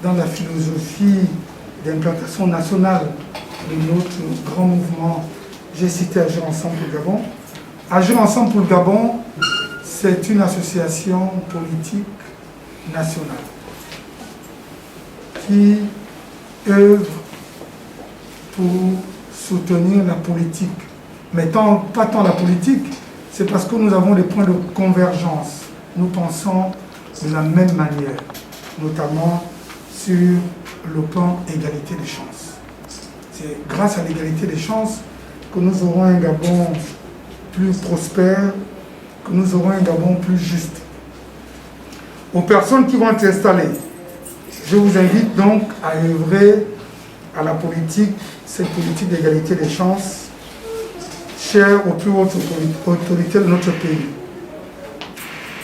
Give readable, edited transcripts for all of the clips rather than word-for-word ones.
dans la philosophie d'implantation nationale de notre grand mouvement. J'ai cité Agir Ensemble pour le Gabon. Agir Ensemble pour le Gabon, c'est une association politique nationale qui œuvre pour soutenir la politique. Mais pas tant la politique, c'est parce que nous avons des points de convergence. Nous pensons de la même manière, notamment sur le plan égalité des chances. C'est grâce à l'égalité des chances que nous aurons un Gabon plus prospère, que nous aurons un Gabon plus juste. Aux personnes qui vont être installées, je vous invite donc à œuvrer à la politique, cette politique d'égalité des chances, chère aux plus hautes autorités de notre pays.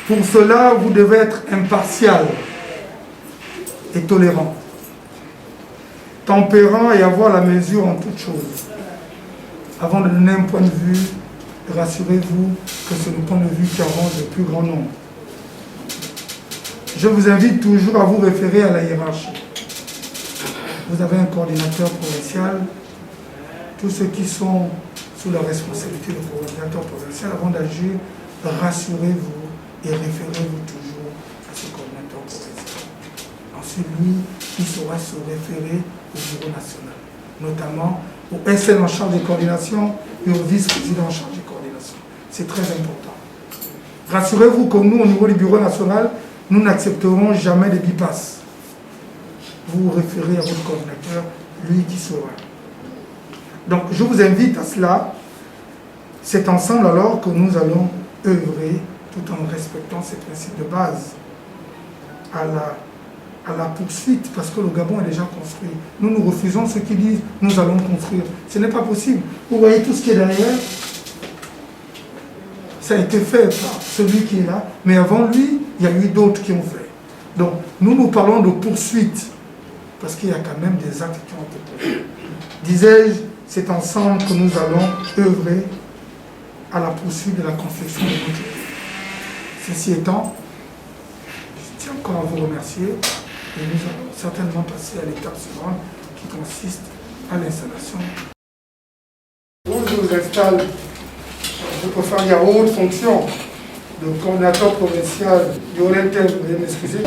Pour cela, vous devez être impartial et tolérant, tempérant et avoir la mesure en toutes choses. Avant de donner un point de vue, rassurez-vous que c'est le point de vue qui arrange le plus grand nombre. Je vous invite toujours à vous référer à la hiérarchie. Vous avez un coordinateur provincial. Tous ceux qui sont sous la responsabilité du coordinateur provincial, avant d'agir, rassurez-vous et référez-vous toujours à ce coordinateur provincial. Ensuite, lui, il saura se référer au bureau national, notamment au SN en charge des coordinations et au vice-président en charge des coordinations. C'est très important. Rassurez-vous que nous, au niveau du bureau national, nous n'accepterons jamais des bypasses. Vous vous référez à votre coordinateur, lui qui saura. Donc, je vous invite à cela. C'est ensemble alors que nous allons œuvrer, tout en respectant ces principes de base, à la poursuite, parce que le Gabon est déjà construit. Nous refusons ceux qui disent « nous allons construire ». Ce n'est pas possible. Vous voyez tout ce qui est derrière. Ça a été fait par celui qui est là, mais avant lui, il y a eu d'autres qui ont fait. Donc, nous parlons de poursuite, parce qu'il y a quand même des actes qui ont été faits. Disais-je, c'est ensemble que nous allons œuvrer à la poursuite de la construction de notre pays. Ceci étant, je tiens encore à vous remercier et nous allons certainement passer à l'étape suivante qui consiste à l'installation. Je vous installe, je peux faire il y a haute fonction de coordinateur provincial du Haut-Inter, vous allez m'excuser.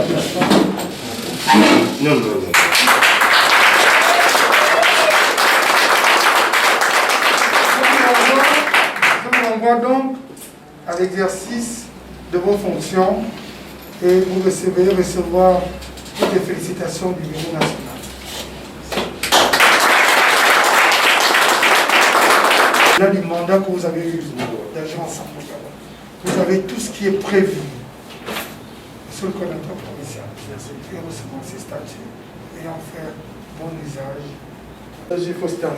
Non. Donc à l'exercice de vos fonctions et vous recevoir toutes les félicitations du bureau national. Là, du mandat que vous avez eu d'agir ensemble, vous avez tout ce qui est prévu sur le coordinateur provincial et recevoir ces statuts et en faire bon usage. J. Faustin.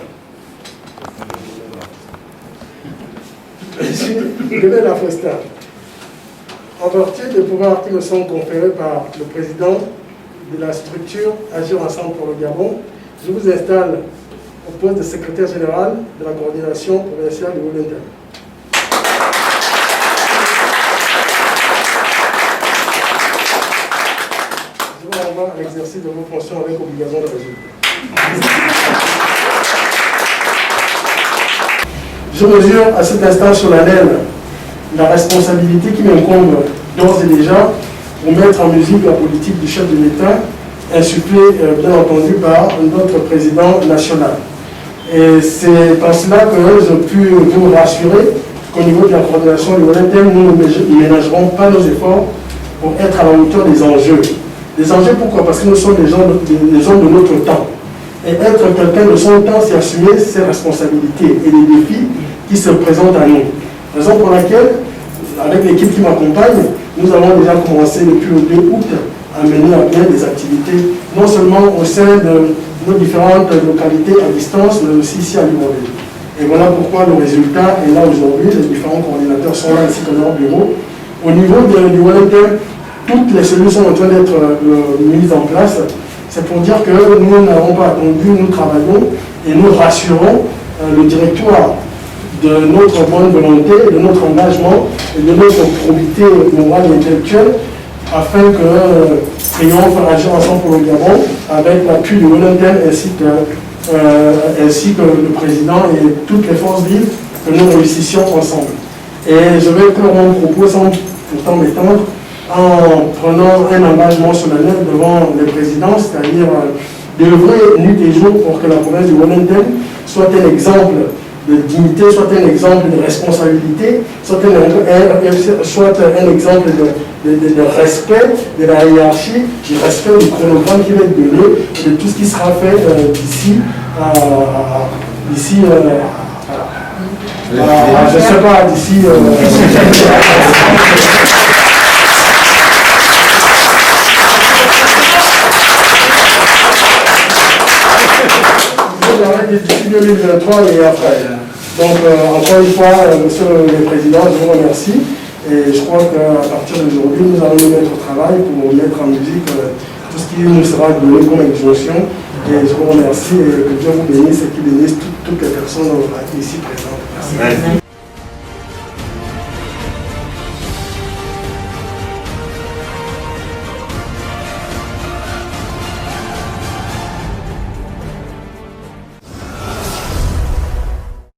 Lionel Lafosta, en vertu des pouvoirs qui me sont conférés par le président de la structure Agir Ensemble pour le Gabon, je vous installe au poste de secrétaire général de la coordination provinciale du Haut-Inter. Je vous renvoie à l'exercice de vos fonctions avec obligation de résultat. Je mesure à cet instant solennel la responsabilité qui m'incombe d'ores et déjà pour mettre en musique la politique du chef de l'État, insufflée bien entendu par notre président national. Et c'est en cela que je puis vous rassurer qu'au niveau de la coordination du Haut-Inter, nous ne ménagerons pas nos efforts pour être à la hauteur des enjeux. Les enjeux, pourquoi? Parce que nous sommes des gens de notre temps. Et être quelqu'un de son temps, c'est assumer ses responsabilités et les défis qui se présentent à nous. Raison pour laquelle, avec l'équipe qui m'accompagne, nous avons déjà commencé depuis le 2 août à mener à bien des activités, non seulement au sein de nos différentes localités à distance, mais aussi ici à Libreville. Et voilà pourquoi le résultat est là aujourd'hui. Les différents coordinateurs sont là ainsi que leur bureau. Au niveau du Haut-Inter, toutes les cellules sont en train d'être mises en place. C'est pour dire que nous n'avons pas attendu, nous travaillons et nous rassurons le directoire de notre bonne volonté, de notre engagement et de notre probité morale et intellectuelle afin que Triomphe agisse ensemble pour le Gabon, avec l'appui de Wellington ainsi que le président et toutes les forces vives, que nous réussissions ensemble. Et je vais clore mon propos sans pourtant m'étendre en prenant un engagement solennel devant les présidents, c'est-à-dire d'œuvrer nuit et jour pour que la province de Wellington soit un exemple de dignité, soit un exemple de responsabilité, soit un exemple de respect de la hiérarchie, du respect du chronogramme qui va être donné, de tout ce qui sera fait d'ici je ne sais pas, d'ici... d'ici 2023 et après. Donc, encore une fois, monsieur le président, je vous remercie. Et je crois qu'à partir d'aujourd'hui, nous allons nous mettre au travail pour mettre en musique tout ce qui nous sera donné comme injonction. Et je vous remercie et que Dieu vous bénisse et qu'il bénisse toutes les personnes ici présentes. Merci.